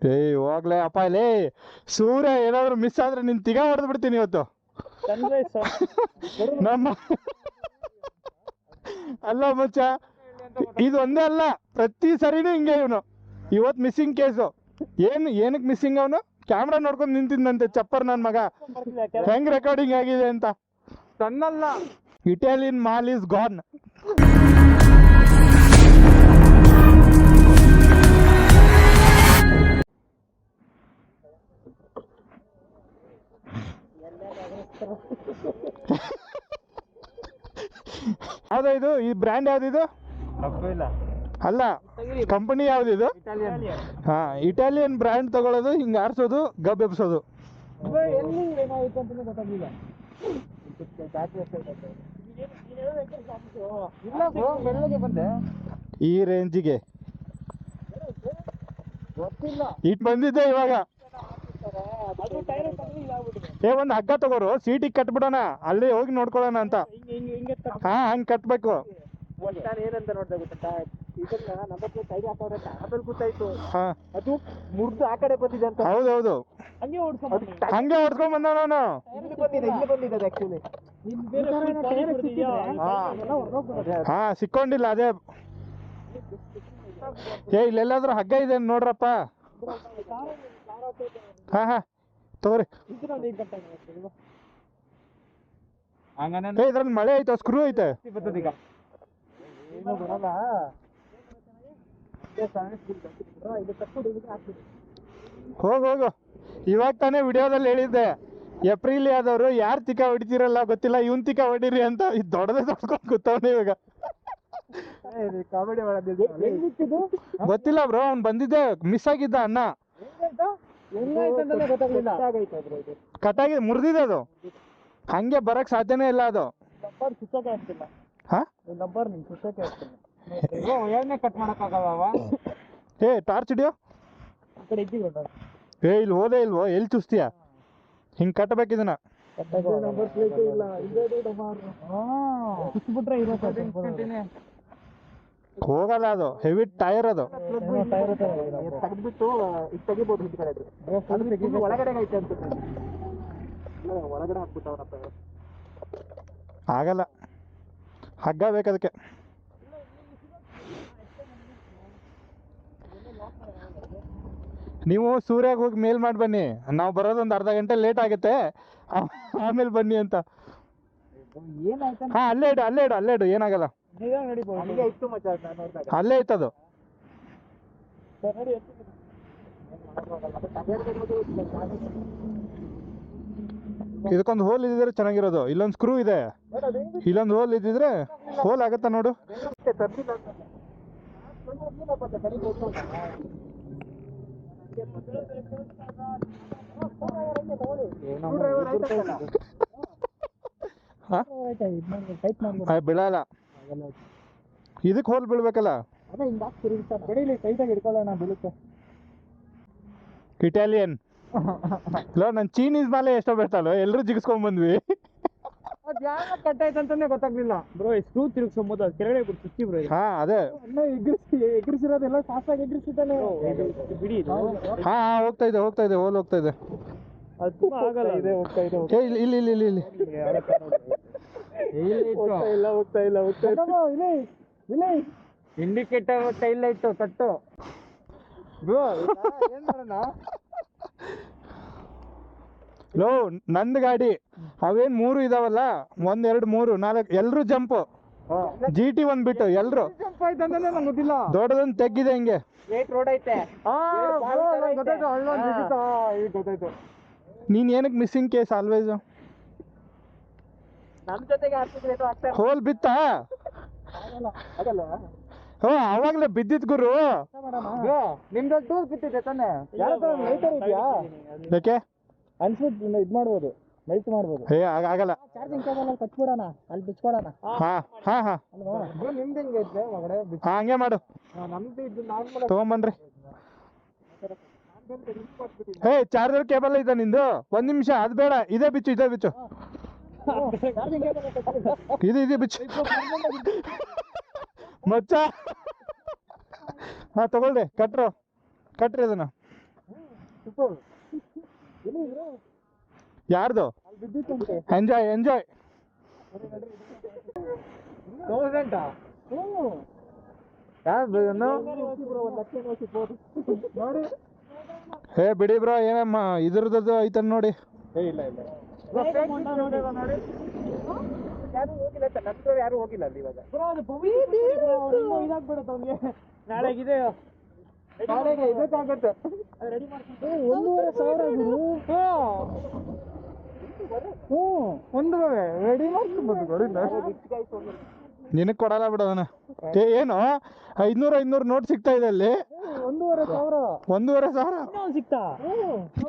ಏಯ್ ಹೋಗ್ಲೇ ಅಪ್ಪ ಲೇ ಸೂರ್ಯ ಏನಾದ್ರು ಮಿಸ್ ಆದ್ರೆ ನಿನ್ ತಿಗ ಹೊಡೆದು ಬಿಡ್ತೀನಿ ಇವತ್ತು. ನಮ್ಮ ಅಲ್ಲ ಮುಚ್ಚ, ಇದು ಒಂದೇ ಅಲ್ಲ, ಪ್ರತಿ ಸರಿನೂ ಹಿಂಗೆ ಇವನು. ಇವತ್ತು ಮಿಸ್ಸಿಂಗ್ ಕೇಸು. ಏನಕ್ಕೆ ಮಿಸ್ಸಿಂಗ್? ಅವನು ಕ್ಯಾಮ್ರಾ ನೋಡ್ಕೊಂಡು ನಿಂತಿದ್ದಂತೆ ಚಪ್ಪರ್ ನನ್ನ ಮಗ, ಹೆಂಗ್ ರೆಕಾರ್ಡಿಂಗ್ ಆಗಿದೆ ಅಂತ. ತನ್ನಲ್ಲ, ಇಟಾಲಿಯನ್ ಮಾಲ್ ಇಸ್ ಗಾನ್. ಯಾವ್ದು ಇದು? ಈ ಬ್ರ್ಯಾಂಡ್ ಯಾವ್ದಿದು? ಅಲ್ಲ, ಕಂಪನಿ ಯಾವ್ದಿದು? ಹಾ, ಇಟಾಲಿಯನ್ ಬ್ರ್ಯಾಂಡ್ ತಗೊಳ್ಳೋದು, ಹಿಂಗ ಆರ್ಸೋದು, ಗಬ್ ಎಬ್ಸೋದು. ಈ ರೇಂಜಿಗೆ ಇಟ್ ಬಂದಿದ್ದೆ ಇವಾಗ. ಒಂದ್ ಹಗ್ಗ ತಗೋರು, ಸೀಟಿಗೆ ಕಟ್ಬಿಡೋಣ, ಅಲ್ಲಿ ಹೋಗಿ ನೋಡ್ಕೊಳ್ಳೋಣ ಅಂತ. ಹಾ, ಹಂಗ್ ಕಟ್ಬೇಕು. ಏನಂತ ನೋಡ್ದೆ ಗೊತ್ತಾ, ಇದನ್ನ ನಂಬರ್ ಪ್ಲೇಟ್ ಐದು ಹಾಕವ್ರೆ ಅಂತ ಆಮೇಲೆ ಗೊತ್ತಾಯ್ತು ಅದು ಮುರ್ದು ಆ ಕಡೆ ಬಂದಿದೆ ಅಂತ. ಹೌದೌದು, ಹಂಗೆ ಓಡಿಸ್ಕೊಂಡ್ ಬಂದ ನಾನು. ಬಂದಿದೆ ಆಕ್ಚುಲಿ. ಹಾ, ಸಿಕ್ಕೊಂಡಿಲ್ಲ ಅದೇ. ಇಲ್ಲೆಲ್ಲಾದ್ರೂ ಹಗ್ಗ ಇದೆ ನೋಡ್ರಪ್ಪ. ಹಾ ಹಾ ತಗೋರಿ. ಇದ್ರಲ್ಲಿ ಮಳೆ ಐತೆ, ಸ್ಕ್ರೂ ಐತೆ. ಹೋಗು, ಇವಾಗ ತಾನೇ ವಿಡಿಯೋದಲ್ಲಿ ಹೇಳಿದ್ದೆ, ಏಪ್ರಿಲ್ ಆದವರು ಯಾರು ತಿಕ್ಕ ಹೊಡಿತೀರಲ್ಲ ಗೊತ್ತಿಲ್ಲ, ಇವನ್ ತಿಕ್ಕ ಹೊಡೀರಿ ಅಂತ. ಇದು ದೊಡ್ಡದೇ ದೊಡ್ಕೊಂಡು ಗೊತ್ತವನೇ ಇವಾಗ. ಗೊತ್ತಿಲ್ಲ ಬ್ರೋ, ಅವ್ನು ಬಂದಿದ್ದೆ, ಮಿಸ್ ಆಗಿದ್ದ ಅನ್ನ. ಕಟ್ಟಾಗಿ ಮುರಿದಿದೆ ಅದು, ಹಂಗೆ ಬರಕ್ ಸಾಧ್ಯನೇ ಇಲ್ಲ ಅದು. ಕಟ್ ಮಾಡಕ್ಕಾಗಲ್ಲ. ಟಾರ್ಚ್ ಹಿಡಿಯೋ. ಇಲ್ಲಿ ಹೋದೇ ಇಲ್ವೋ? ಎಲ್ಲಿ ಚುಸ್ತೀಯ? ಹಿಂಗ್ ಕಟ್ಟಬೇಕಿದನ. ಹೋಗಲ್ಲ ಅದು, ಹೆವಿ ಟೈರ್ ಅದು. ತೆಗೆದ್ಬಿಟ್ಟು ತೆಗಿಬಹುದು, ಒಳಗಡೆ ಐತೆ ಅಂತ ಒಳಗಡೆ ಹಾಕ್ಬಿಟ್ಟವ್ರಪ್ಪ. ಆಗಲ್ಲ, ಹಗ್ಗ ಬೇಕದಕ್ಕೆ. ನೀವು ಸೂರ್ಯಾಗ ಹೋಗಿ ಮೇಲ್ ಮಾಡಿ ಬನ್ನಿ, ನಾವು ಬರೋದೊಂದು ಅರ್ಧ ಗಂಟೆ ಲೇಟ್ ಆಗುತ್ತೆ, ಆಮೇಲೆ ಬನ್ನಿ ಅಂತ. ಹಾ, ಅಲ್ಲೇ ಇಡು, ಏನಾಗಲ್ಲ. ಅಲ್ಲೇ ಇತ್ತದು. ಇದಕ್ಕೊಂದು ಹೋಲ್ ಇದ್ದಿದ್ರೆ ಚೆನ್ನಾಗಿರೋದು. ಇಲ್ಲೊಂದು ಸ್ಕ್ರೂ ಇದೆ, ಇಲ್ಲೊಂದು ಹೋಲ್ ಇದ್ದಿದ್ರೆ ಹೋಲ್ ಆಗತ್ತಾ ನೋಡು. ಬೀಳಲ್ಲ, ಇದಕ್ಕೆ ಹೋಲ್ ಬೀಳ್ಬೇಕಲ್ಲ. ಇಟಾಲಿಯನ್ ಇಲ್ಲ, ನನ್ ಚೀನೀಸ್ ಮೇಲೆ ಎಷ್ಟೋ ಬೇಕಲ್ಲ, ಎಲ್ಲರೂ ಜಿಗಿಸ್ಕೊಂಡ್ ಬಂದ್ವಿ. ಕಟ್ಟಾಯ್ತಂತಾನೆ ಗೊತ್ತಾಗ್ಲಿಲ್ಲ ಬ್ರೋ. ಸ್ಕ್ರೂ ತಿರುಗಿಸೋದು ಕೆಳಗಡೆ ಚುಚ್ಚಿ ಬ್ರೋ. ಹಾ, ಅದೇ ಎಗ್ರಿಸಿರೋದೆಲ್ಲ ಸಾಫ್ಟಾಗಿ ಎಗ್ರಿಸಿದ್ದಾನೆ ಬಿಡಿ. ಹಾ, ಹೋಗ್ತಾ ಇದೆ, ಹೋಲ್ ಹೋಗ್ತಾ ಇದೆ. ಇಂಡಿಕೇಟರ್ ಟೈಲ್ ಲೈಟ್ ಕಟ್ಟು ಬ್ರೋ. ಲೋ, ನಂದು ಗಾಡಿ ಅವೇನ್ 3 ಇದಾವಲ್ಲ, 1 2 3 4 ಎಲ್ರು ಜಂಪ್. GT ಒಂದ್ ಬಿಟ್ಟು ಎಲ್ರು ಗೊತ್ತಿಲ್ಲ. ದೊಡ್ಡದೊಂದು ತೆಗ್ಗಿದೆ ಹಿಂಗೆ. ರೋಡ್ ಐತೆ. ಗೊತ್ತಾಯ್ತು. ನೀನ್ ಏನಕ್ಕೆ ಮಿಸ್ಸಿಂಗ್ ಕೇಸ್ ಆಲ್ವೇಸ್? ನಮ್ ಜೊತೆಗೆ ಹೋಲ್ ಬಿತ್ತಾ? ಅವಾಗ್ಲೇ ಬಿದ್ದಿದ್ ಗುರು. ನಿಮ್ದು ಟೂಲ್ ಬಿತ್ತಿದೆ ತಾನೆ? ಯಾಕೆ ಅನ್ಸುತ್ತೆ ಇದ್ ಮಾಡ್ಬೋದು, ಮೆಲ್ಟ್ ಮಾಡ್ಬೋದು. ಆಗಲ್ಲ. ಚಾರ್ಜಿಂಗ್ ಕೇಬಲ್ ಕಟ್ಬಿಡೋಣ, ಅಲ್ಲಿ ಬಿಚ್ಕೊಡೋಣ. ನಿಮ್ದು ಹೆಂಗೆ ಐತೆ ಒಳಗಡೆ? ಹಂಗೆ ಮಾಡು. ನಮ್ದು ಇದು ನಾರ್ಮಲ್ ತಗೊಂಬನ್ರಿ. ಚಾರ್ಜರ್ ಕೇಬಲ್ ಐತ ನಿಂದು? 1 ನಿಮಿಷ, ಅದ್ ಬೇಡ, ಇದೇ ಬಿಚ್ಚು. ಇದು ಬಿಚ್ಚು ಮಚ್ಚ. ಹಾ, ತಗೊಳ್ರಿ, ಕಟ್ರಿ ಅದನ್ನ. ಸೂಪರ್. ಎಲ್ಲಿ ಇದ್ರು? ಯಾರ್ದು? ಅಲ್ಲಿ ಬಿದ್ದಿತ್ತಂತೆ. Enjoy enjoy. 1000 ಯಾರು ನೋಡಿ. ಏ ಬಿಡಿ ಬ್ರೋ, ಏನಮ್ಮ ಇದ್ರದ್ದು ಐತನ್ ನೋಡಿ. ಏ ಇಲ್ಲ ಇಲ್ಲ ನೋಡಿ. ಯಾರು ಹೋಗಿಲ್ಲ ಅಂತ ನಮ್ದು ಯಾರು ಹೋಗಿಲ್ಲ ಅಲ್ಲಿ ಇವಾಗ. ಇದಾಗ್ಬಿಡುತ್ತೆ ಅವ್ನಿಗೆ. ನಾಳೆಗಿದೆ ಇದಕ್ಕಾಗತ್ತೆ. 1,500 ಒಂದು ರೆಡಿ ಮಾಡ್ಕೊಂಡು ನಿನಗೆ ಕೊಡಲ್ಲ ಬಿಡೋದನ್ನ. ಏನು 500 ನೋಟ್ ಸಿಗ್ತಾ ಇದೆ ಅಲ್ಲಿ. 1,500 ಸಿಗ್ತಾ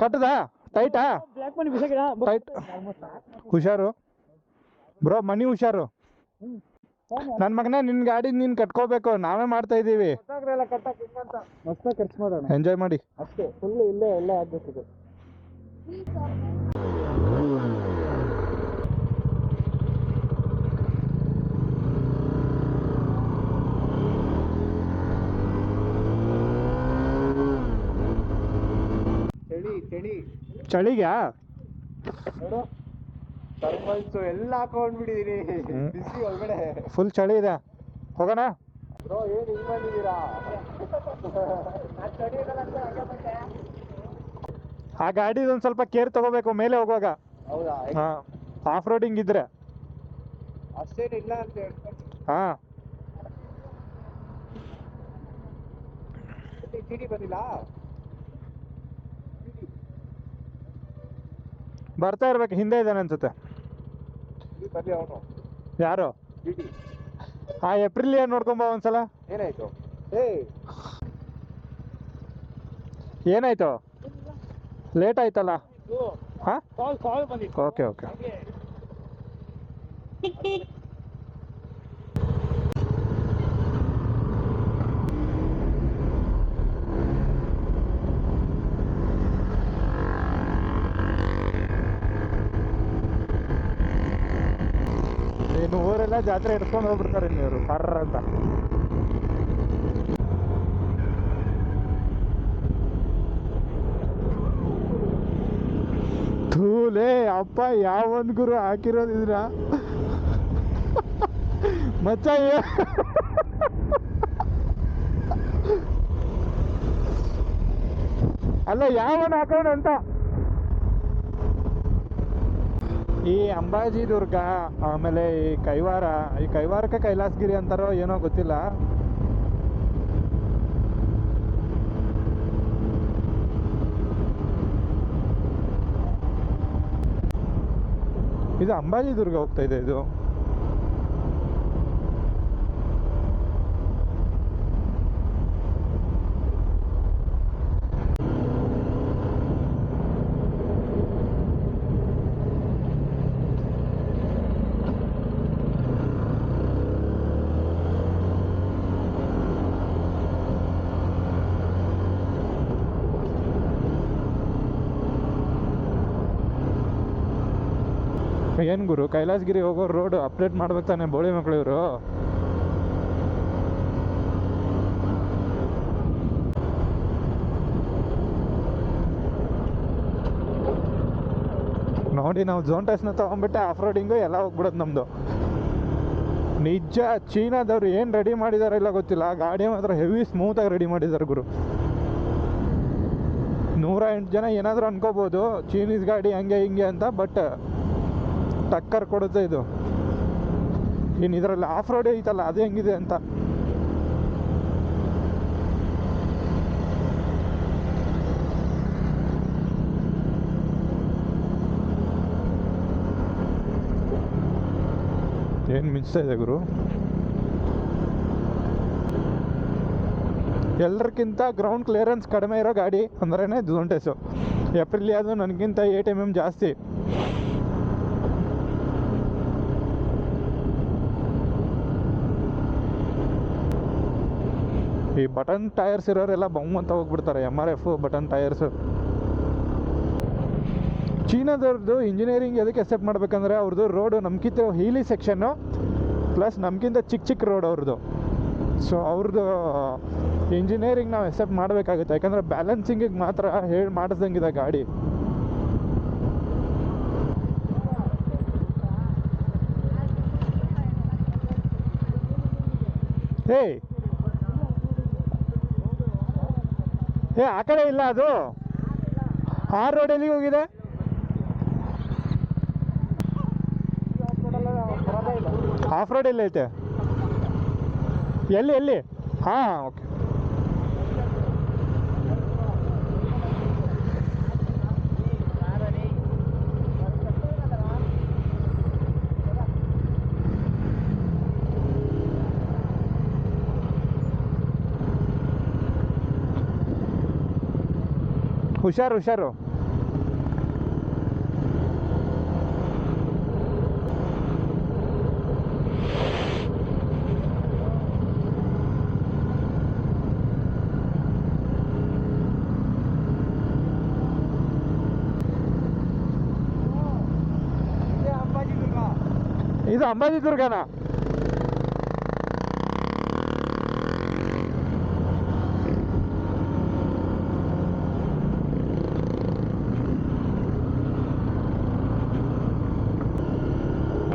ಕಟ್ಟದ ಟೈಟಾ? ಬ್ಲ್ಯಾಕ್ ಮನಿ ಬಿಸಾಕಿಡ ಟೈಟ್. ಹುಷಾರು ಬ್ರೋ, ಮನಿ ಹುಷಾರು. ನನ್ನ ಮಗನೇ, ನಿನ್ನ ಗಾಡಿ ನೀನು ಕಟ್ಕೋಬೇಕು, ನಾವೇ ಮಾಡ್ತಾ ಇದ್ದೀವಿ. ಮಸ್ತಾಗಿ ಖರ್ಚು ಮಾಡೋಣ, ಎಂಜಾಯ್ ಮಾಡಿ ಅಷ್ಟೇ. ಫುಲ್ಲು ಇಲ್ಲೇ ಎಲ್ಲ ಆಗ್ಬೇಕು. ಚಳಿಗ್ಯಾ? ನೋಡು, ಥರ್ಮಲ್ಸು ಎಲ್ಲ ಹಾಕೊಂಡ್ಬಿಟ್ಟಿದೀನಿ. ಬಿಸಿ ಒಳಗಡೆ ಫುಲ್ ಚಳಿ ಇದೆ. ಹೋಗೋಣ ಬ್ರೋ. ಏನು ಹಿಂಗೆ ಬಂದಿದ್ದೀರಾ? ಆ ಗಾಡಿದೊಂದು ಸ್ವಲ್ಪ ಕೇರ್ ತಗೋಬೇಕು ಮೇಲೆ ಹೋಗುವಾಗ. ಹೌದಾ? ಹಾಂ, ಆಫ್ ರೋಡಿಂಗ್ ಇದ್ರೆ. ಅಷ್ಟೇನಿಲ್ಲ ಅಂತ ಹೇಳ್ಕೊಂಡು. ಹಾಂ, ಚೀಟಿ ಬಂದಿಲ್ಲ. ಬರ್ತಾ ಇರ್ಬೇಕು, ಹಿಂದೆ ಇದ್ದಾನೆ ಅನ್ಸುತ್ತೆ. ಬರ್ಲಿ ಅವನು. ಯಾರು? ಚೀಟಿ. ಆ ಏಪ್ರಿಲ್ ಏನು ನೋಡ್ಕೊಂಬ ಒಂದ್ಸಲ. ಏನಾಯ್ತು? ಏನಾಯ್ತು? ಲೇಟ್ ಆಯ್ತಲ್ಲ? ಹಾಂ, ಕಾಲ್ ಬಂದಿತ್ತು. Okay okay. ಇನ್ನು ಊರೆಲ್ಲ ಜಾತ್ರೆ ಇಟ್ಕೊಂಡು ಹೋಗ್ಬಿಡ್ತಾರೆ ಇವರು ಕರ್ರ ಅಂತ. ಥೂಲೇ ಅಪ್ಪ, ಯಾವೊಂದು ಗುರು ಹಾಕಿರೋದಿದ್ರ ಮಚ್ಚ. ಅಲ್ಲ, ಯಾವನ್ ಹಾಕೋಣ ಅಂತ. ಈ ಅಂಬಾಜಿ ದುರ್ಗ, ಆಮೇಲೆ ಈ ಕೈವಾರಕ್ಕೆ ಕೈಲಾಸಗಿರಿ ಅಂತಾರೋ ಏನೋ ಗೊತ್ತಿಲ್ಲ. ಇದು ಅಂಬಾಜಿ ದುರ್ಗ ಹೋಗ್ತಾ ಇದೆ ಇದು. ಏನು ಗುರು, ಕೈಲಾಸಗಿರಿ ಹೋಗೋ ರೋಡ್ ಅಪ್ಡೇಟ್ ಮಾಡ್ಬೇಕು ತಾನೆ ಬೋಳಿ ಮಕ್ಕಳು ಇವರು. ನೋಡಿ, ನಾವು ಝೋನ್ ಟೆಸ್ಟ್ನ ತೊಗೊಂಡ್ಬಿಟ್ಟೆ, ಆಫ್ ರೋಡಿಂಗು ಎಲ್ಲ ಹೋಗ್ಬಿಡೋದು ನಮ್ಮದು. ನಿಜ, ಚೀನಾದವ್ರು ಏನು ರೆಡಿ ಮಾಡಿದಾರೆ ಇಲ್ಲ ಗೊತ್ತಿಲ್ಲ, ಗಾಡಿ ಮಾತ್ರ ಹೆವಿ ಸ್ಮೂತಾಗಿ ರೆಡಿ ಮಾಡಿದ್ದಾರೆ ಗುರು. 108 ಜನ ಏನಾದರೂ ಅನ್ಕೋಬೋದು ಚೀನೀಸ್ ಗಾಡಿ ಹಂಗೆ ಹಿಂಗೆ ಅಂತ, ಬಟ್ ಟಕ್ಕರ್ ಕೊಡುತ್ತೆ ಇದು. ಇನ್ನು ಇದರಲ್ಲಿ ಆಫ್ ರೋಡ್ ಐತಲ್ಲ, ಅದು ಹೆಂಗಿದೆ ಅಂತ. ಏನು ಮಿಂಚ್ತಾ ಇದೆ ಗುರು. ಎಲ್ಲರಿಗಿಂತ ಗ್ರೌಂಡ್ ಕ್ಲಿಯರೆನ್ಸ್ ಕಡಿಮೆ ಇರೋ ಗಾಡಿ ಅಂದ್ರೇ ಝೋಂಟೆಸು. ಏಪ್ರಿಲ್ ಅದು ನನಗಿಂತ 8 mm ಜಾಸ್ತಿ. ಈ ಬಟನ್ ಟೈರ್ಸ್ ಇರೋರೆಲ್ಲ ಬೊಮ್ಮ ಅಂತ ಹೋಗ್ಬಿಡ್ತಾರೆ. MRF button tyres. ಚೀನಾದವ್ರದ್ದು ಇಂಜಿನಿಯರಿಂಗ್ ಎದಕ್ಕೆ ಅಕ್ಸೆಪ್ಟ್ ಮಾಡ್ಬೇಕಂದ್ರೆ, ಅವ್ರದ್ದು ರೋಡು ನಮ್ಗಿಂತ ಹೀಲಿ ಸೆಕ್ಷನ್ನು ಪ್ಲಸ್ ನಮಗಿಂತ ಚಿಕ್ಕ ರೋಡ್ ಅವ್ರದ್ದು. ಸೊ ಅವ್ರದ್ದು ಇಂಜಿನಿಯರಿಂಗ್ ನಾವು ಎಕ್ಸೆಪ್ಟ್ ಮಾಡಬೇಕಾಗುತ್ತೆ, ಯಾಕಂದರೆ ಬ್ಯಾಲೆನ್ಸಿಂಗಿಗೆ ಮಾತ್ರ ಹೇಳಿ ಮಾಡಿಸ್ದಂಗಿದೆ ಗಾಡಿ. ಏಯ್ ಆ ಕಡೆ ಇಲ್ಲ, ಅದು ಆ ರೋಡ್ ಎಲ್ಲಿಗೆ ಹೋಗಿದೆ? ಆಫ್ ರೋಡ್ ಎಲ್ಲ ಐತೆ? ಎಲ್ಲಿ? ಹಾಂ, ಓಕೆ. ಹುಷಾರು. ಇದು ಅಂಬಾಜಿದುರ್ಗನ?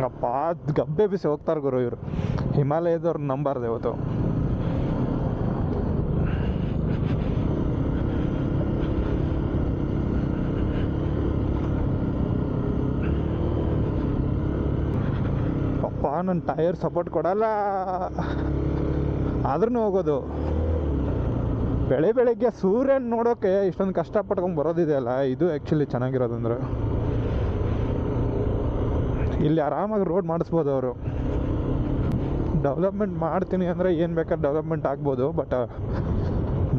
ಅಪ್ಪ ಗಬ್ಬೆ ಬಿಸಿ ಹೋಗ್ತಾರೆ ಗುರು ಇವರು. ಹಿಮಾಲಯದವ್ರು ನಂಬಾರ್ದು ಇವತ್ತು. ಅಪ್ಪ ನನ್ನ ಟೈರ್ ಸಪೋರ್ಟ್ ಕೊಡಲ್ಲ, ಆದ್ರೂ ಹೋಗೋದು. ಬೆಳಗ್ಗೆ ಸೂರ್ಯನ ನೋಡೋಕೆ ಇಷ್ಟೊಂದು ಕಷ್ಟಪಟ್ಕೊಂಡು ಬರೋದಿದೆಯಲ್ಲ, ಇದು ಆ್ಯಕ್ಚುಲಿ ಚೆನ್ನಾಗಿರೋದಂದ್ರೆ. ಇಲ್ಲಿ ಆರಾಮಾಗಿ ರೋಡ್ ಮಾಡಿಸ್ಬೋದು ಅವರು. ಡೆವಲಪ್ಮೆಂಟ್ ಮಾಡ್ತೀನಿ ಅಂದರೆ ಏನು ಬೇಕಾದ್ರೆ ಡೆವಲಪ್ಮೆಂಟ್ ಆಗ್ಬೋದು, ಬಟ್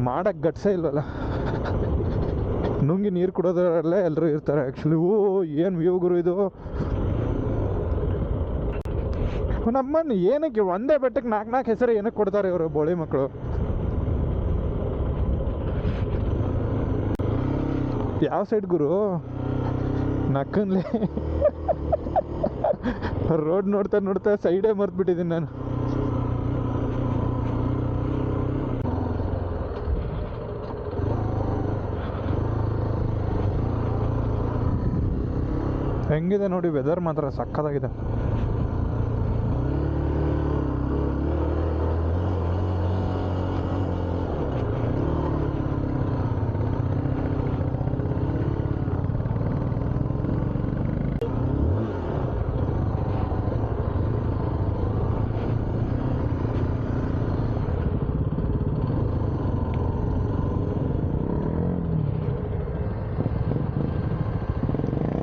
ಮಾಡೋಕ್ಕೆ ಗಟ್ಸೇ ಇಲ್ವಲ್ಲ. ನುಂಗಿ ನೀರು ಕುಡೋದ್ರಲ್ಲೇ ಎಲ್ಲರೂ ಇರ್ತಾರೆ ಆ್ಯಕ್ಚುಲಿ. ಏನು ವ್ಯೂ ಗುರು ಇದು. ನಮ್ಮನ್ನು ಏನಕ್ಕೆ ಒಂದೇ ಬೆಟ್ಟಕ್ಕೆ 4 ಹೆಸರು ಏನಕ್ಕೆ ಕೊಡ್ತಾರೆ ಇವರು ಬೋಳಿ ಮಕ್ಕಳು? ಯಾವ ಸೈಡ್ ಗುರು? ನಕ್ಕನ್ಲಿ ರೋಡ್ ನೋಡ್ತಾ ಸೈಡೇ ಮರ್ತ್ಬಿಟ್ಟಿದ್ದೀನಿ ನಾನು. ಹೆಂಗಿದೆ ನೋಡಿ, ವೆದರ್ ಮಾತ್ರ ಸಕ್ಕತ್ತಾಗಿದೆ.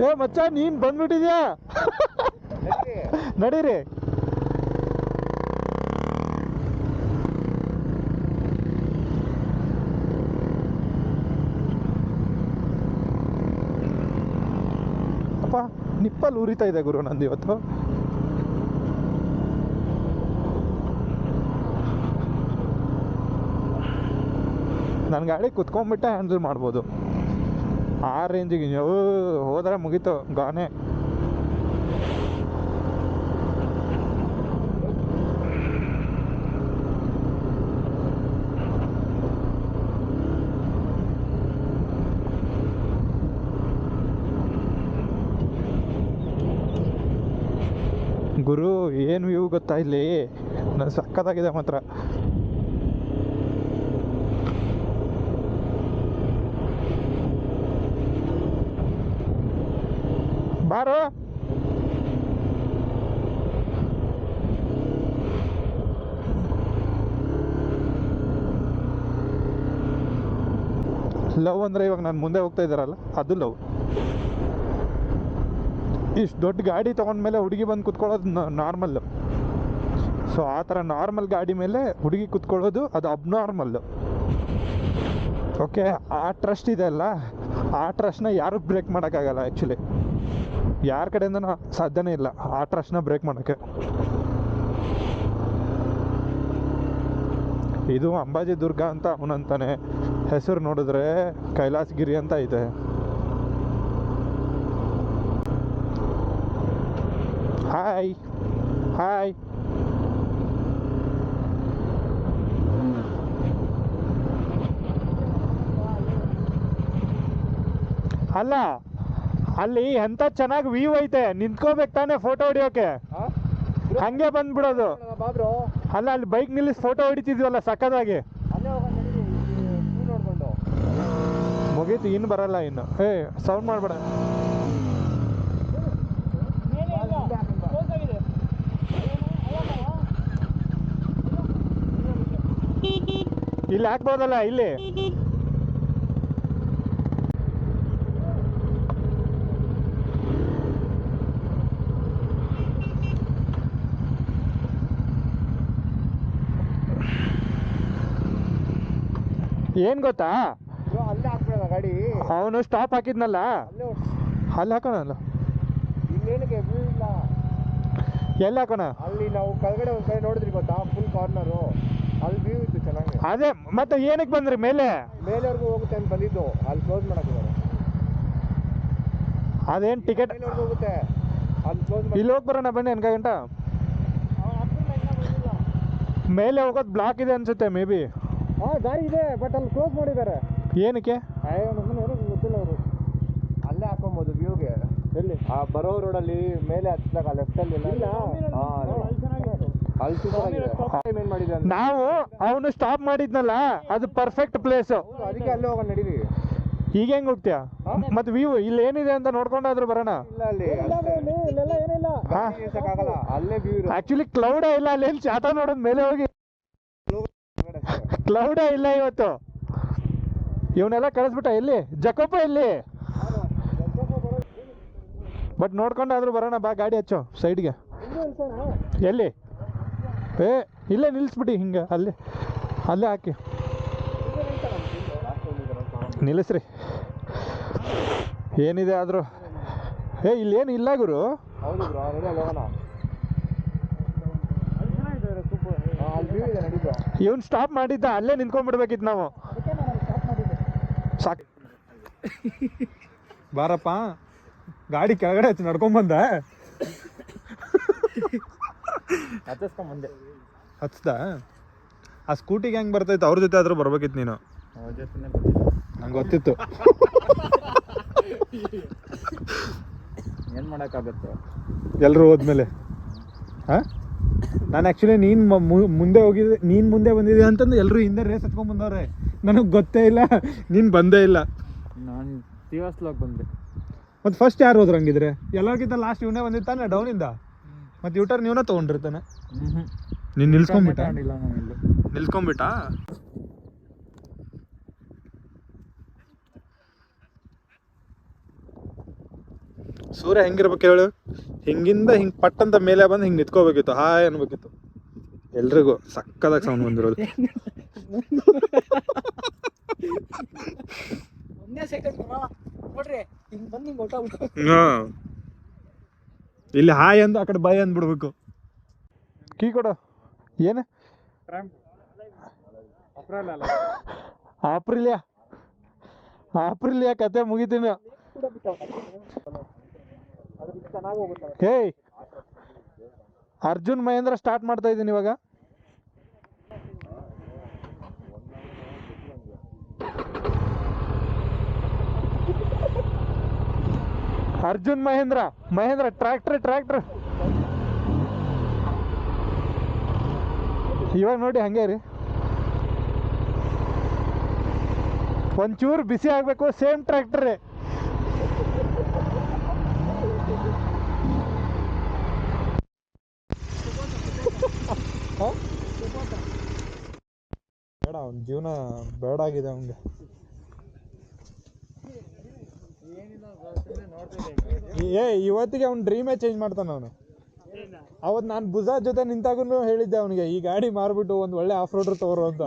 ಏ ಮಚ್ಚ, ನೀನ್ ಬಂದ್ಬಿಟ್ಟಿದ್ಯಾ? ನಡೀರಿ. ಅಪ್ಪ ನಿಪ್ಪಲ್ಲಿ ಉರಿತಾ ಇದೆ ಗುರು ನಂದು ಇವತ್ತು. ನನ್ನ ಗಾಡಿ ಕುತ್ಕೊಂಡ್ಬಿಟ್ಟೆ ಹ್ಯಾಂಡಲ್ ಮಾಡ್ಬೋದು. ಆ ರೇಂಜಿಗೆ ಹೋದ್ರೆ ಮುಗೀತು, ಗಾನೆ. ಗುರು ಏನು ವ್ಯೂ ಗೊತ್ತಾ ಇಲ್ಲಿ? ನಾನು ಸಕ್ಕತ್ತಾಗಿದೆ ಮಾತ್ರ. ಬಾರೋ. ಲವ್ ಅಂದರೆ ಇವಾಗ ನಾನು ಮುಂದೆ ಹೋಗ್ತಾ ಇದ್ದಾರಲ್ಲ, ಅದು ಲವ್. ಇಷ್ಟು ದೊಡ್ಡ ಗಾಡಿ ತೊಗೊಂಡ್ಮೇಲೆ ಹುಡುಗಿ ಬಂದು ಕುತ್ಕೊಳ್ಳೋದು ನಾರ್ಮಲ್ಲು. ಸೊ ಆ ಥರ ನಾರ್ಮಲ್ ಗಾಡಿ ಮೇಲೆ ಹುಡುಗಿ ಕುತ್ಕೊಳ್ಳೋದು ಅದು ಅಬ್ನಾರ್ಮಲ್ಲು. ಓಕೆ, ಆ ಟ್ರಸ್ಟ್ ಇದೆ ಅಲ್ಲ, ಆ ಟ್ರಸ್ಟ್ನ ಯಾರೂ ಬ್ರೇಕ್ ಮಾಡೋಕ್ಕಾಗಲ್ಲ ಆ್ಯಕ್ಚುಲಿ. ಯಾರ ಕಡೆಯಿಂದನೂ ಸಾಧ್ಯನೇ ಇಲ್ಲ ಆ ಟ್ರಸ್ಟ್ನ ಬ್ರೇಕ್ ಮಾಡೋಕ್ಕೆ. ಇದು ಅಂಬಾಜಿ ದುರ್ಗ ಅಂತ ಅವನಂತಾನೆ, ಹೆಸರು ನೋಡಿದ್ರೆ ಕೈಲಾಸಗಿರಿ ಅಂತ ಇದೆ. Hi hi. ಅಲ್ಲ ಅಲ್ಲಿ ಎಂತ ಚೆನ್ನಾಗಿ ವ್ಯೂ ಐತೆ, ನಿಂತ್ಕೋಬೇಕು ತಾನೇ ಫೋಟೋ ಹೊಡಿಯೋಕೆ, ಹಂಗೆ ಬಂದ್ಬಿಡೋದು. ಬಾಬ್ರು ಅಲ್ಲ ಅಲ್ಲಿ ಬೈಕ್ ನಿಲ್ಲಿಸಿ ಫೋಟೋ ಹೊಡಿತಿದ್ವಲ್ಲ ಸಕ್ಕದಾಗಿ. ಅಲ್ಲೇ ಹೋಗೋಣ ನೋಡ್ಕೊಂಡು. ಮುಗೀತು, ಇನ್ನು ಬರಲ್ಲ ಇನ್ನು. ಸೌಂಡ್ ಮಾಡಬೇಡ. ಇಲ್ಲಿ ಹಾಕ್ಬೋದಲ್ಲ ಇಲ್ಲಿ. ಏನ್ ಗೊತ್ತಾ, ಅಲ್ಲೇ ಹಾಕ್ಬೇಡ ಗಾಡಿ. ಅವನು ಸ್ಟಾಪ್ ಹಾಕಿದ್ನಲ್ಲ, ಅಲ್ಲೇ ಅಲ್ಲಿ ಹಾಕೋಣ. ಇಲ್ಲೇನಕ್ಕೆ ವ್ಯೂ ಇಲ್ಲ. ಎಲ್ಲಿ ಹಾಕೋಣ? ಅಲ್ಲಿ ನಾವು ಕೆಳಗಡೆ ಒಂದ್ ಕಡೆ ನೋಡಿದ್ರಿ ಗೊತ್ತಾ, ಫುಲ್ ಕಾರ್ನರು, ಅಲ್ಲಿ ವ್ಯೂ ಇತ್ತು ಚೆನ್ನಾಗಿ. ಅದೇ ಮತ್ತೆ ಏನಕ್ಕೆ ಬಂದ್ರಿ ಮೇಲೆ? ಮೇಲೆವರೆಗೂ ಹೋಗುತ್ತೆ ಅಂತ ಬಂದಿದ್ದು, ಅಲ್ಲಿ ಕ್ಲೋಸ್ ಮಾಡಕ್ಕಿದ್ದಾರೆ. ಅದೇನು ಟಿಕೆಟ್ ಮೇಲೆವರೆಗೂ ಹೋಗುತ್ತೆ, ಅಲ್ಲಿ ಕ್ಲೋಸ್ ಮಾಡಿ. ಇಲ್ಲಿ ಹೋಗಿ ಬರೋಣ ಬನ್ನಿ. ಅನ್ಕ ಗಂಟ ಮೇಲೆ ಹೋಗೋದು ಬ್ಲಾಕ್ ಇದೆ ಅನ್ಸುತ್ತೆ ಮೇ ಬಿ. ದಾರಿ ಇದೆ, ಬಟ್ ಅಲ್ಲಿ ಕ್ಲೋಸ್ ಮಾಡಿದ್ದಾರೆ. ಏನಕ್ಕೆ? ಗೊತ್ತಿಲ್ಲ ಅವರು. ಅಲ್ಲೇ ಹಾಕೊಬೋದು ವ್ಯೂಗೆ. ಎಲ್ಲಿ? ಆ ಬರೋ ರೋಡಲ್ಲಿ ಮೇಲೆ ಹತ್ತಿದಾಗ ಲೆಫ್ಟ್ ಅಲ್ಲಿ ಅಲ್ಲಿ ಮಾಡಿದ್ರೆ ನಾವು ಅವನು ಸ್ಟಾಪ್ ಮಾಡಿದ್ನಲ್ಲ, ಅದು ಪರ್ಫೆಕ್ಟ್ ಪ್ಲೇಸ್. ಅದಕ್ಕೆ ಅಲ್ಲೇ ಹೋಗೋಣ ನಡೀರಿ. ಈಗ ಹೆಂಗ್ ಹೋಗ್ತೀಯಾ? ಮತ್ತೆ ವ್ಯೂ ಇಲ್ಲಿ ಏನಿದೆ ಅಂತ ನೋಡ್ಕೊಂಡಾದ್ರೂ ಬರೋಣ. ಇಲ್ಲ ಅಲ್ಲಿ ಏನಿಲ್ಲ, ಅಲ್ಲೇ ವ್ಯೂ ಇರುತ್ತೆ. ಆಕ್ಚುಲಿ ಕ್ಲೌಡೇ ಇಲ್ಲ ಅಲ್ಲಿ, ಎಲ್ಲಿ ಚಾಟ ನೋಡೋದು ಮೇಲೆ ಹೋಗಿ. ಕ್ಲೌಡೇ ಇಲ್ಲ ಇವತ್ತು. ಇವನ್ನೆಲ್ಲ ಕಳಿಸ್ಬಿಟ್ಟ. ಎಲ್ಲಿ ಜಕೋಪ ಇಲ್ಲಿ? ಬಟ್ ನೋಡ್ಕೊಂಡಾದ್ರೂ ಬರೋಣ ಬಾ. ಗಾಡಿ ಹಚ್ಚೋ ಸೈಡ್ಗೆ. ಎಲ್ಲಿ? ಇಲ್ಲೇ ನಿಲ್ಲಿಸ್ಬಿಟ್ಟು ಹಿಂಗೆ ಅಲ್ಲೇ ಅಲ್ಲೇ ಹಾಕಿ ನಿಲ್ಲಿಸ್ರಿ. ಏನಿದೆ ಆದರೂ ಇಲ್ಲೇನು ಇಲ್ಲ ಗುರು. ಇವನ್ ಸ್ಟಾಪ್ ಮಾಡಿದ್ದ, ಅಲ್ಲೇ ನಿಂತ್ಕೊಂಡ್ಬಿಡ್ಬೇಕಿತ್ತು ನಾವು. ಸಾಕು ಬಾರಪ್ಪ, ಗಾಡಿ ಕೆಳಗಡೆ ಹಚ್ಚಿ ನಡ್ಕೊಂಬಂದ. ಹತ್ತಿಸ್ಕೊಂಬಂದೆ. ಹಚ್ದ? ಆ ಸ್ಕೂಟಿಗೆ ಹೆಂಗೆ ಬರ್ತೈತೆ, ಅವ್ರ ಜೊತೆ ಆದ್ರೂ ಬರ್ಬೇಕಿತ್ತು ನೀನು. ನಂಗೆ ಗೊತ್ತಿತ್ತು. ಏನು ಮಾಡೋಕ್ಕಾಗತ್ತೆ ಎಲ್ಲರೂ ಹೋದ್ಮೇಲೆ. ಹಾಂ, ನಾನು ಆ್ಯಕ್ಚುಲಿ ನೀನು ಮುಂದೆ ಹೋಗಿದ್ದೆ, ನೀನು ಮುಂದೆ ಬಂದಿದ್ದೆ ಅಂತಂದು ಎಲ್ಲರೂ ಹಿಂದೆ ರೇಸ್ ಹತ್ಕೊಂಡ್ ಬಂದವ್ರೆ. ನನಗೆ ಗೊತ್ತೇ ಇಲ್ಲ ನೀನು ಬಂದೇ ಇಲ್ಲ. ನಾನು ತೀವಸ್ಲಾಗಿ ಬಂದೆ. ಮತ್ತು ಫಸ್ಟ್ ಯಾರು ಹೋದ್ರು ಹಂಗಿದ್ರೆ? ಎಲ್ಲರಿಗಿಂತ ಲಾಸ್ಟ್ ಇವನೇ ಬಂದಿತ್ತಾನೆ ಡೌನಿಂದ. ಮತ್ತು ಯೂಟರ್ನ್ ಇವನೇ ತೊಗೊಂಡಿರ್ತಾನೆ. ನೀನು ನಿಲ್ಸ್ಕೊಂಬಿಟ್ಟ? ನಿಲ್ಸ್ಕೊಂಬಿಟ್ಟ. ಸೂರ್ಯ ಹೆಂಗಿರ್ಬೇಕು ಹೇಳು? ಹಿಂಗಿಂದ ಹಿಂಗೆ ಪಟ್ಟಂತ ಮೇಲೆ ಬಂದು ಹಿಂಗೆ ನಿಂತ್ಕೋಬೇಕಿತ್ತು, ಹಾಯ್ ಅನ್ಬೇಕಿತ್ತು. ಎಲ್ರಿಗೂ ಸಕ್ಕದಾಗಿ ಸೌಂಡ್ ಬಂದಿರೋದು. ಇಲ್ಲಿ ಹಾಯ್ ಅಂದು ಆ ಕಡೆ ಬಾಯ್ ಅಂದ್ಬಿಡ್ಬೇಕು. ಕೀ ಕೊಡು. ಏನು ಆಪ್ರಿಲಿಯಾ ಕತೆ ಮುಗಿತೀನಿ. ಹೇ, ಅರ್ಜುನ್ ಮಹೇಂದ್ರ ಸ್ಟಾರ್ಟ್ ಮಾಡ್ತಾ ಇದ್ದೀನಿ ಇವಾಗ. ಅರ್ಜುನ್ ಮಹೇಂದ್ರ ಟ್ರ್ಯಾಕ್ಟರ್. ಇವಾಗ ನೋಡಿ ಹಂಗೆ ರೀ, ಒಂಚೂರು ಬಿಸಿ ಆಗಬೇಕು. ಸೇಮ್ ಟ್ರ್ಯಾಕ್ಟ್ರೇ. ಬೇಡ, ಅವನ ಜೀವನ ಬೇಡಾಗಿದೆ ಅವನಿಗೆ. ಇವತ್ತಿಗೆ ಅವ್ನ ಡ್ರೀಮೇ ಚೇಂಜ್ ಮಾಡ್ತಾನೆ ಅವನು. ಅವತ್ತು ನಾನು ಬುಜಾ ಜೊತೆ ನಿಂತಾಗೂ ಹೇಳಿದ್ದೆ ಅವನಿಗೆ, ಈ ಗಾಡಿ ಮಾರ್ಬಿಟ್ಟು ಒಂದು ಒಳ್ಳೆ ಆಫ್ ರೋಡರ್ ತಗೋರು ಅಂತ.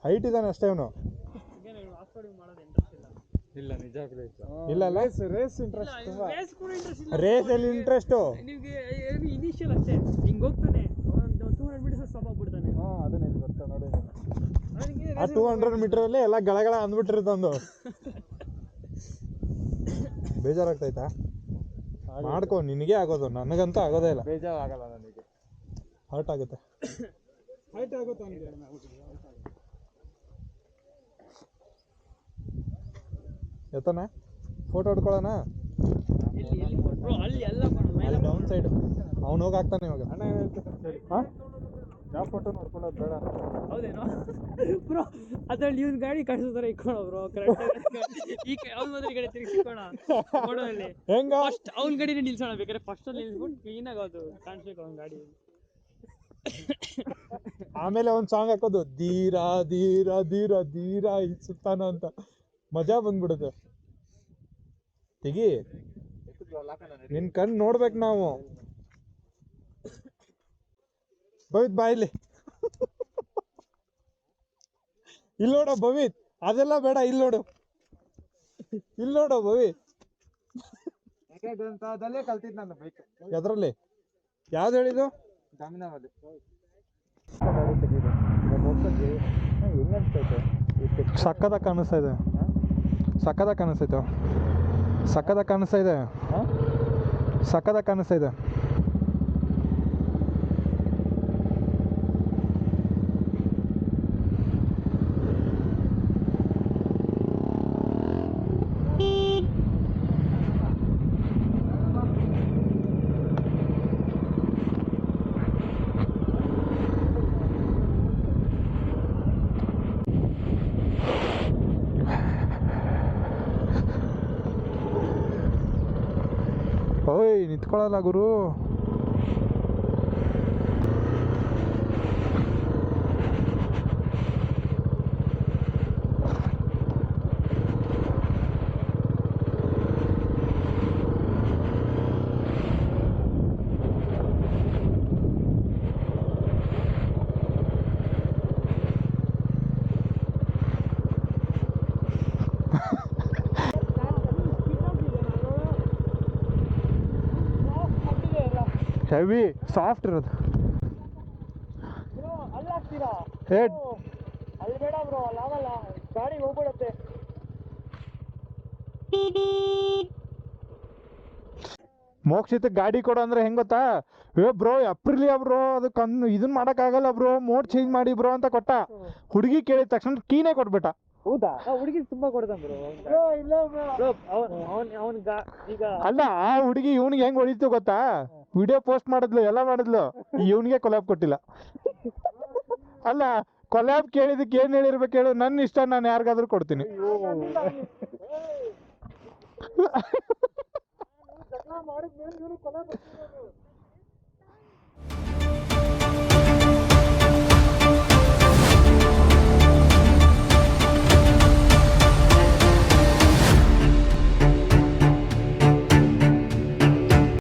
ಹೈಟ್ ಇದ್ದಾನೆ ಅಷ್ಟೇ ಅವನು. ಇಲ್ಲ ನಿಜವಾಗ್ಲೂ ಇಲ್ಲ ರೇಸ್ ಇಂಟ್ರೆಸ್ಟ್. ರೇಸ್ ಅಲ್ಲಿ ಇಂಟ್ರೆಸ್ಟ್ ಇನಿಷಿಯಲ್ ಅಷ್ಟೇ. ಹಿಂಗೆ ಹೋಗ್ತಾನೆ, ಒಂದು 200 ಮೀಟರ್ಸ್ ಸ್ಟಾಪ್ ಆಗ್ಬಿಡ್ತಾನೆ. ಅದನ್ನೇ ಗೊತ್ತಾ ನೋಡಿ. ಆ 200 ಮೀಟರಲ್ಲಿ ಎಲ್ಲ ಗಳಗಳ ಅಂದ್ಬಿಟ್ಟಿರ್ತಂದು. ಬೇಜಾರಾಗ್ತೈತಾ? ಮಾಡ್ಕೊ, ನಿನಗೆ ಆಗೋದು, ನನಗಂತೂ ಆಗೋದೇ ಇಲ್ಲ. ಬೇಜಾರಾಗಲ್ಲ ನನಗೆ, ಹರ್ಟ್ ಆಗುತ್ತೆ. ಎತ್ತನ ಫೋಟೋ ಹೊಡ್ಕೊಳ್ಳೋಣ ಅಲ್ಲಿ ಎಲ್ಲ ಅಲ್ಲಿ ಡೌನ್ ಸೈಡ್ ಅವ್ನು ಹೋಗಿ ಹಾಕ್ತಾನೆ ಇವಾಗ ಹಾಂ ಯಾವ ಫೋಟೋ ನೋಡ್ಕೊಳ್ಳೋದು ಬೇಡ ಹೌದೇನೋ ಬ್ರೋ ಅದ್ರಲ್ಲಿ ಇವ್ನ ಗಾಡಿ ಕಳ್ಸೋತರ ಇಕ್ಕೋಣ ಬ್ರೋ ಕರೆಕ್ಟ್ ಈ ಅವ್ನ ಮಾತ್ರ ಈ ಕಡೆ ತಿರ್ಗಿಸ್ಕೋಣ ಫೋಟೋದಲ್ಲಿ ಹೆಂಗ ಫಸ್ಟ್ ಅವ್ನ ಗಾಡಿನೇ ನಿಲ್ಸೋಣ ಬೇಕಾದ್ರೆ ಫಸ್ಟ್ ಅಲ್ಲಿ ನಿಲ್ಸ್ಬಿಟ್ಟು ಕ್ಲೀನಾಗಿ ಅದು ಕಾಣಿಸ್ಬೇಕು ಅವ್ನ ಗಾಡಿ ಆಮೇಲೆ ಒಂದು ಸಾಂಗ್ ಹಾಕೋದು ಧೀರ ಧೀರ ಧೀರ ಧೀರ ಸುತ್ತಾನ ಅಂತ ಮಜಾ ಬಂದ್ಬಿಡುತ್ತೆ ತೆಗಿ ನಿನ್ ಕಣ್ ನೋಡ್ಬೇಕು ನಾವು ಭವಿತ್ ಬಾ ಇಲ್ಲಿ ಇಲ್ಲಿ ನೋಡು ಭವಿತ್ ಅದೆಲ್ಲ ಬೇಡ ಇಲ್ಲಿ ನೋಡು ಭವಿತ್ ಅದಲ್ಲೇ ಕಲ್ತಿದ್ ನಾನು ಬೈಕ್ ಎದ್ರಲ್ಲಿ ಯಾವ್ದು ಹೇಳಿದ್ದು ಜಾಮಿನಾವಲ್ಲಿ ಸಕ್ಕದಾಗ ಕಾಣಿಸ್ತಾ ಇದೆ ಸಕ್ಕದಾಗ ಕಾಣಿಸ್ತಾ ಇದೆ ಓಯ್ ನಿಂತ್ಕೊಳ್ಳಲ್ಲ ಗುರು ಹೆವಿ ಸಾಫ್ಟ್ ಇರೋದು ಅಲ್ಲಿ ಹಾಕ್ತೀರಾ ಹೇಡ್ ಅಲ್ಲಿ ಬೇಡ ಬ್ರೋ ಅಲ್ಲಿ ಆಗಲ್ಲ ಗಾಡಿ ಹೋಗ್ಬಿಡುತ್ತೆ ಮೋಕ್ಷಿತ ಗಾಡಿ ಕೊಡು ಅಂದ್ರೆ ಹೆಂಗ್ ಗೊತ್ತಾ ಬ್ರೋ ಅಪ್ರಿಲಿಯಾ ಬ್ರೋ ಅದಕ್ಕೆ ಇದನ್ನ ಮಾಡೋಕ್ಕಾಗಲ್ಲ ಬ್ರೋ ಮೋಡ್ ಚೇಂಜ್ ಮಾಡಿ ಬ್ರೋ ಅಂತ ಕೊಟ್ಟ ಹುಡುಗಿ ಕೇಳಿದ ತಕ್ಷಣ ಕೀನೇ ಕೊಟ್ಬಿಟ್ಟ ಹೌದಾ ಹುಡುಗಿ ತುಂಬಾ ಕೊಡ್ತಾನ ಬ್ರೋ ಇಲ್ಲ ಬ್ರೋ ಅವನ್ ಈಗ ಅಲ್ಲ ಆ ಹುಡುಗಿ ಇವ್ನಿಗೆ ಹೆಂಗ್ ಹೊಡಿತು ಗೊತ್ತಾ ವಿಡಿಯೋ ಪೋಸ್ಟ್ ಮಾಡಿದ್ಲು ಎಲ್ಲ ಮಾಡಿದ್ಲು ಇವ್ನಿಗೆ ಕೊಲಾಬ್ ಕೊಟ್ಟಿಲ್ಲ ಅಲ್ಲ ಕೊಲಾಬ್ ಕೇಳಿದಕ್ಕೆ ಏನ್ ಹೇಳಿರ್ಬೇಕು ಹೇಳು ನನ್ನ ಇಷ್ಟ ನಾನು ಯಾರಿಗಾದ್ರೂ ಕೊಡ್ತೀನಿ